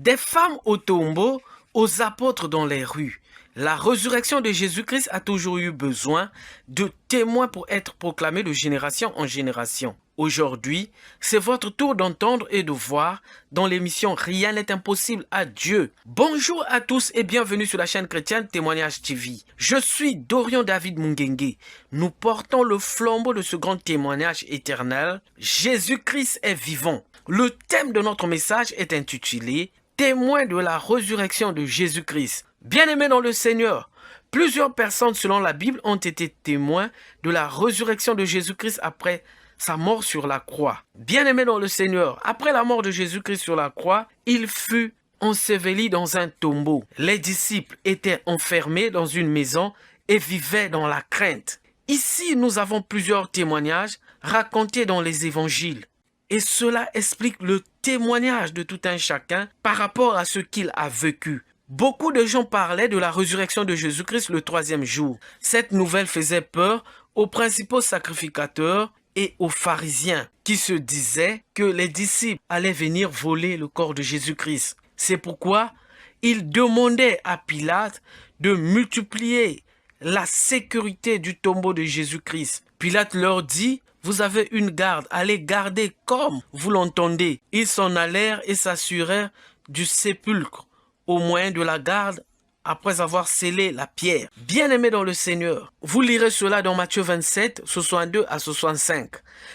Des femmes au tombeau, aux apôtres dans les rues. La résurrection de Jésus-Christ a toujours eu besoin de témoins pour être proclamée de génération en génération. Aujourd'hui, c'est votre tour d'entendre et de voir dans l'émission Rien n'est impossible à Dieu. Bonjour à tous et bienvenue sur la chaîne chrétienne Témoignage TV. Je suis Dorian David Mungengue. Nous portons le flambeau de ce grand témoignage éternel. Jésus-Christ est vivant. Le thème de notre message est intitulé Témoin de la résurrection de Jésus-Christ. Bien-aimés dans le Seigneur, plusieurs personnes selon la Bible ont été témoins de la résurrection de Jésus-Christ après sa mort sur la croix. Bien-aimés dans le Seigneur, après la mort de Jésus-Christ sur la croix, il fut enseveli dans un tombeau. Les disciples étaient enfermés dans une maison et vivaient dans la crainte. Ici, nous avons plusieurs témoignages racontés dans les évangiles. Et cela explique le témoignage de tout un chacun par rapport à ce qu'il a vécu. Beaucoup de gens parlaient de la résurrection de Jésus-Christ le troisième jour. Cette nouvelle faisait peur aux principaux sacrificateurs et aux pharisiens qui se disaient que les disciples allaient venir voler le corps de Jésus-Christ. C'est pourquoi ils demandaient à Pilate de multiplier la sécurité du tombeau de Jésus-Christ. Pilate leur dit: vous avez une garde, allez garder comme vous l'entendez. Ils s'en allèrent et s'assurèrent du sépulcre au moyen de la garde après avoir scellé la pierre. Bien-aimés dans le Seigneur, vous lirez cela dans Matthieu 27, 62 à 65.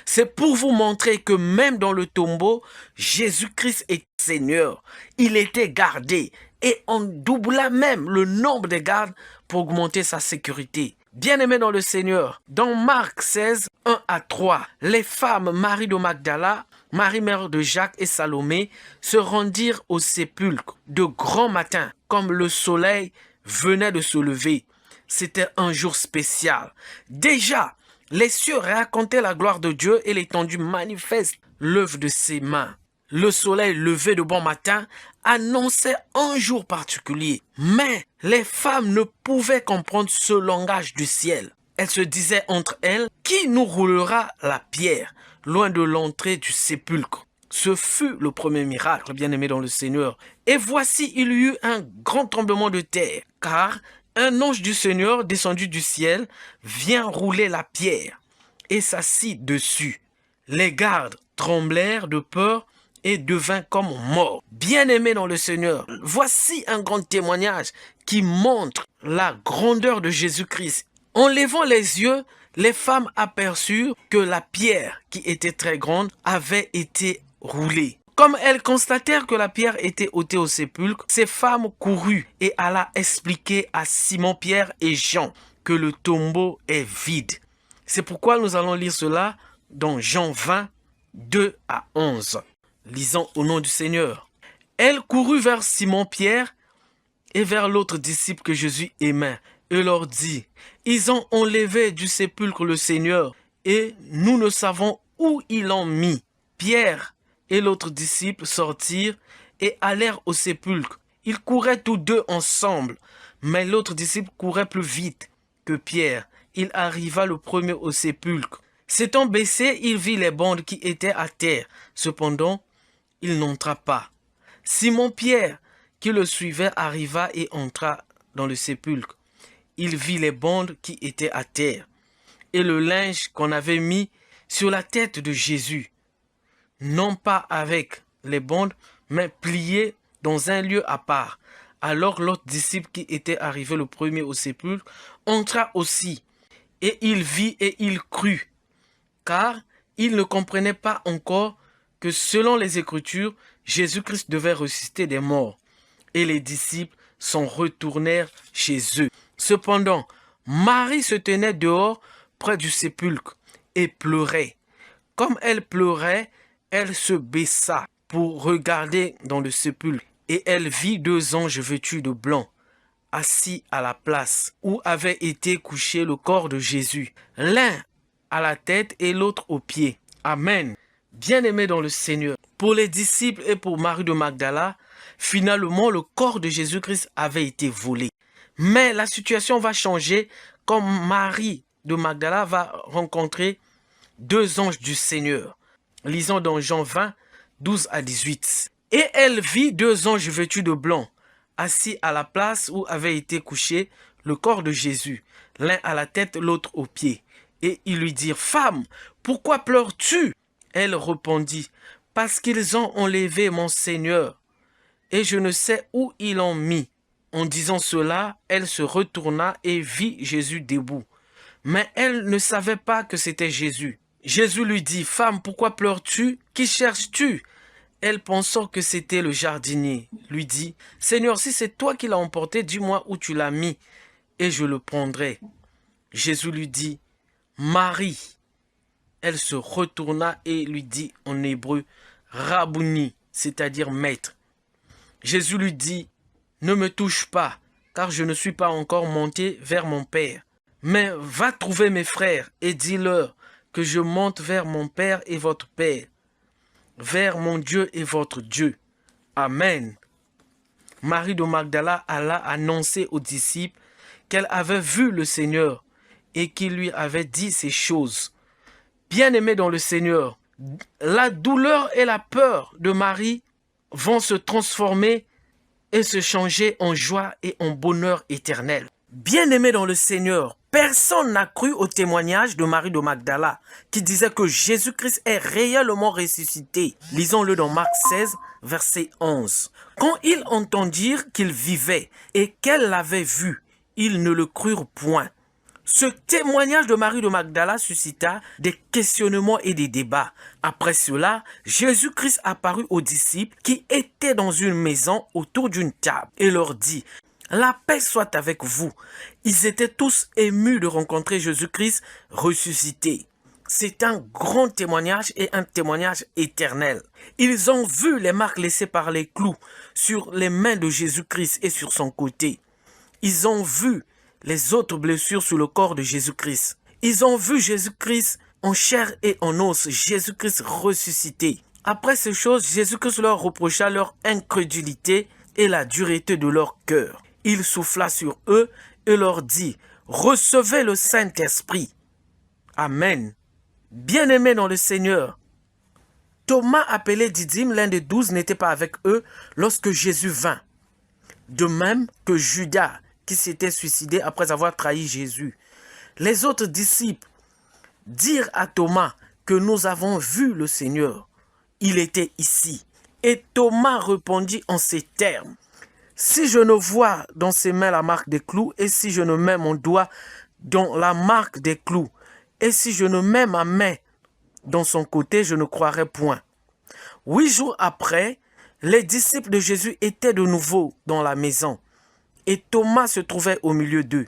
C'est pour vous montrer que même dans le tombeau, Jésus-Christ est Seigneur. Il était gardé et on doubla même le nombre de gardes pour augmenter sa sécurité. Bien-aimés dans le Seigneur, dans Marc 16, 1 à 3, les femmes Marie de Magdala, Marie mère de Jacques et Salomé se rendirent au sépulcre de grand matin, comme le soleil venait de se lever. C'était un jour spécial. Déjà, les cieux racontaient la gloire de Dieu et l'étendue manifeste l'œuvre de ses mains. Le soleil levé de bon matin annonçait un jour particulier. Mais les femmes ne pouvaient comprendre ce langage du ciel. Elles se disaient entre elles: qui nous roulera la pierre loin de l'entrée du sépulcre? Ce fut le premier miracle, bien-aimé dans le Seigneur. Et voici, il y eut un grand tremblement de terre, car un ange du Seigneur descendu du ciel vient rouler la pierre et s'assit dessus. Les gardes tremblèrent de peur et devint comme mort. Bien-aimé dans le Seigneur, voici un grand témoignage qui montre la grandeur de Jésus-Christ. En levant les yeux, les femmes aperçurent que la pierre, qui était très grande, avait été roulée. Comme elles constatèrent que la pierre était ôtée au sépulcre, ces femmes coururent et alla expliquer à Simon, Pierre et Jean que le tombeau est vide. C'est pourquoi nous allons lire cela dans Jean 20, 2 à 11. Lisons au nom du Seigneur. Elle courut vers Simon-Pierre et vers l'autre disciple que Jésus aimait et leur dit: ils ont enlevé du sépulcre le Seigneur et nous ne savons où ils l'ont mis. Pierre et l'autre disciple sortirent et allèrent au sépulcre. Ils couraient tous deux ensemble, mais l'autre disciple courait plus vite que Pierre. Il arriva le premier au sépulcre. S'étant baissé, il vit les bandes qui étaient à terre. Cependant, il n'entra pas. Simon-Pierre, qui le suivait, arriva et entra dans le sépulcre. Il vit les bandes qui étaient à terre et le linge qu'on avait mis sur la tête de Jésus, non pas avec les bandes, mais plié dans un lieu à part. Alors l'autre disciple qui était arrivé le premier au sépulcre entra aussi, et il vit et il crut, car il ne comprenait pas encore que selon les Écritures, Jésus-Christ devait ressusciter des morts. Et les disciples s'en retournèrent chez eux. Cependant, Marie se tenait dehors près du sépulcre et pleurait. Comme elle pleurait, elle se baissa pour regarder dans le sépulcre. Et elle vit deux anges vêtus de blanc, assis à la place où avait été couché le corps de Jésus, l'un à la tête et l'autre aux pieds. Amen. Bien-aimés dans le Seigneur, pour les disciples et pour Marie de Magdala, finalement le corps de Jésus-Christ avait été volé. Mais la situation va changer quand Marie de Magdala va rencontrer deux anges du Seigneur. Lisons dans Jean 20, 12 à 18. Et elle vit 2 anges vêtus de blanc, assis à la place où avait été couché le corps de Jésus, l'un à la tête, l'autre aux pieds. Et ils lui dirent, « Femme, pourquoi pleures-tu » Elle répondit, « Parce qu'ils ont enlevé mon Seigneur, et je ne sais où ils l'ont mis. » En disant cela, elle se retourna et vit Jésus debout. Mais elle ne savait pas que c'était Jésus. Jésus lui dit, « Femme, pourquoi pleures-tu? Qui cherches-tu » Elle, pensant que c'était le jardinier, lui dit, « Seigneur, si c'est toi qui l'as emporté, dis-moi où tu l'as mis, et je le prendrai. » Jésus lui dit, « Marie. » Elle se retourna et lui dit en hébreu, « Rabouni », c'est-à-dire maître. Jésus lui dit, « Ne me touche pas, car je ne suis pas encore monté vers mon Père. Mais va trouver mes frères et dis-leur que je monte vers mon Père et votre Père, vers mon Dieu et votre Dieu. Amen. » Marie de Magdala alla annoncer aux disciples qu'elle avait vu le Seigneur et qu'il lui avait dit ces choses. Bien-aimés dans le Seigneur, la douleur et la peur de Marie vont se transformer et se changer en joie et en bonheur éternel. Bien-aimés dans le Seigneur, personne n'a cru au témoignage de Marie de Magdala qui disait que Jésus-Christ est réellement ressuscité. Lisons-le dans Marc 16, verset 11. Quand ils entendirent qu'il vivait et qu'elle l'avait vu, ils ne le crurent point. Ce témoignage de Marie de Magdala suscita des questionnements et des débats. Après cela, Jésus-Christ apparut aux disciples qui étaient dans une maison autour d'une table et leur dit, « La paix soit avec vous. » Ils étaient tous émus de rencontrer Jésus-Christ ressuscité. C'est un grand témoignage et un témoignage éternel. Ils ont vu les marques laissées par les clous sur les mains de Jésus-Christ et sur son côté. Ils ont vu les autres blessures sur le corps de Jésus-Christ. Ils ont vu Jésus-Christ en chair et en os, Jésus-Christ ressuscité. Après ces choses, Jésus-Christ leur reprocha leur incrédulité et la dureté de leur cœur. Il souffla sur eux et leur dit, « Recevez le Saint-Esprit. » Amen. Bien-aimés dans le Seigneur, Thomas, appelé Didyme, l'un des 12, n'était pas avec eux lorsque Jésus vint. De même que Judas, qui s'était suicidé après avoir trahi Jésus. Les autres disciples dirent à Thomas que nous avons vu le Seigneur. Il était ici. Et Thomas répondit en ces termes, « Si je ne vois dans ses mains la marque des clous, et si je ne mets mon doigt dans la marque des clous, et si je ne mets ma main dans son côté, je ne croirai point. » 8 jours après, les disciples de Jésus étaient de nouveau dans la maison. Et Thomas se trouvait au milieu d'eux.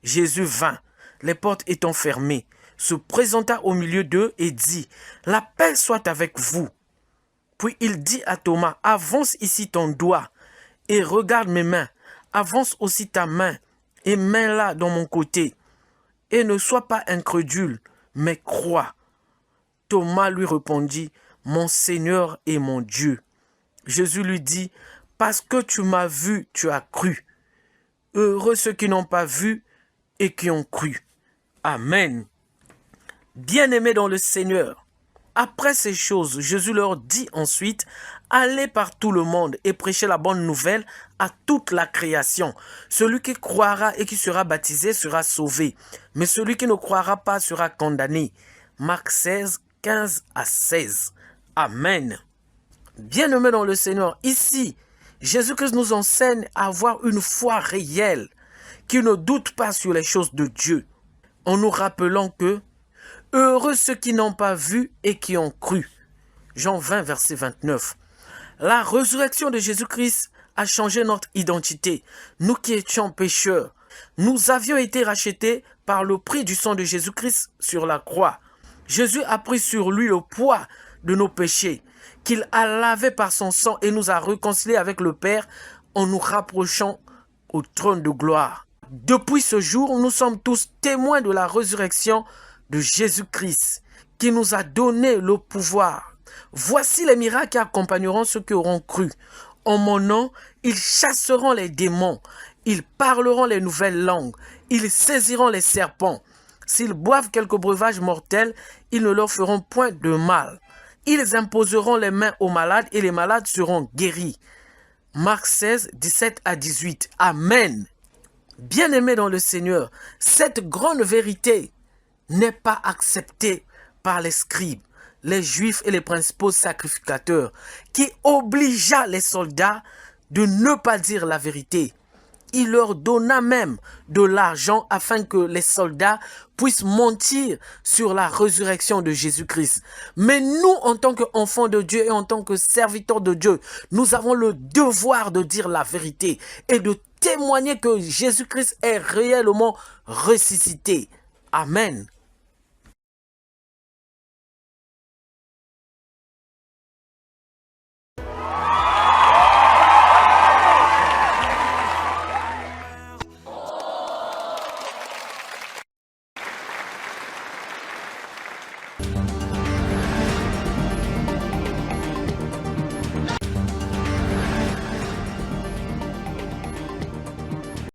Jésus vint, les portes étant fermées, se présenta au milieu d'eux et dit, « La paix soit avec vous. » Puis il dit à Thomas, « Avance ici ton doigt et regarde mes mains. Avance aussi ta main et mets-la dans mon côté. Et ne sois pas incrédule, mais crois. » Thomas lui répondit, « Mon Seigneur et mon Dieu. » Jésus lui dit, « Parce que tu m'as vu, tu as cru. Heureux ceux qui n'ont pas vu et qui ont cru. » Amen. Bien-aimés dans le Seigneur, après ces choses, Jésus leur dit ensuite, « Allez par tout le monde et prêchez la bonne nouvelle à toute la création. Celui qui croira et qui sera baptisé sera sauvé, mais celui qui ne croira pas sera condamné. » Marc 16, 15 à 16. Amen. Bien-aimés dans le Seigneur, ici, Jésus-Christ nous enseigne à avoir une foi réelle, qui ne doute pas sur les choses de Dieu, en nous rappelant que « Heureux ceux qui n'ont pas vu et qui ont cru » Jean 20, verset 29. La résurrection de Jésus-Christ a changé notre identité. Nous qui étions pécheurs, nous avions été rachetés par le prix du sang de Jésus-Christ sur la croix. Jésus a pris sur lui le poids de nos péchés, qu'il a lavé par son sang et nous a réconciliés avec le Père en nous rapprochant au trône de gloire. Depuis ce jour, nous sommes tous témoins de la résurrection de Jésus-Christ qui nous a donné le pouvoir. Voici les miracles qui accompagneront ceux qui auront cru. En mon nom, ils chasseront les démons, ils parleront les nouvelles langues, ils saisiront les serpents. S'ils boivent quelques breuvages mortels, ils ne leur feront point de mal. Ils imposeront les mains aux malades et les malades seront guéris. Marc 16, 17 à 18. Amen. Bien-aimés dans le Seigneur, cette grande vérité n'est pas acceptée par les scribes, les juifs et les principaux sacrificateurs, qui obligea les soldats de ne pas dire la vérité. Il leur donna même de l'argent afin que les soldats puissent mentir sur la résurrection de Jésus-Christ. Mais nous, en tant qu'enfants de Dieu et en tant que serviteurs de Dieu, nous avons le devoir de dire la vérité et de témoigner que Jésus-Christ est réellement ressuscité. Amen.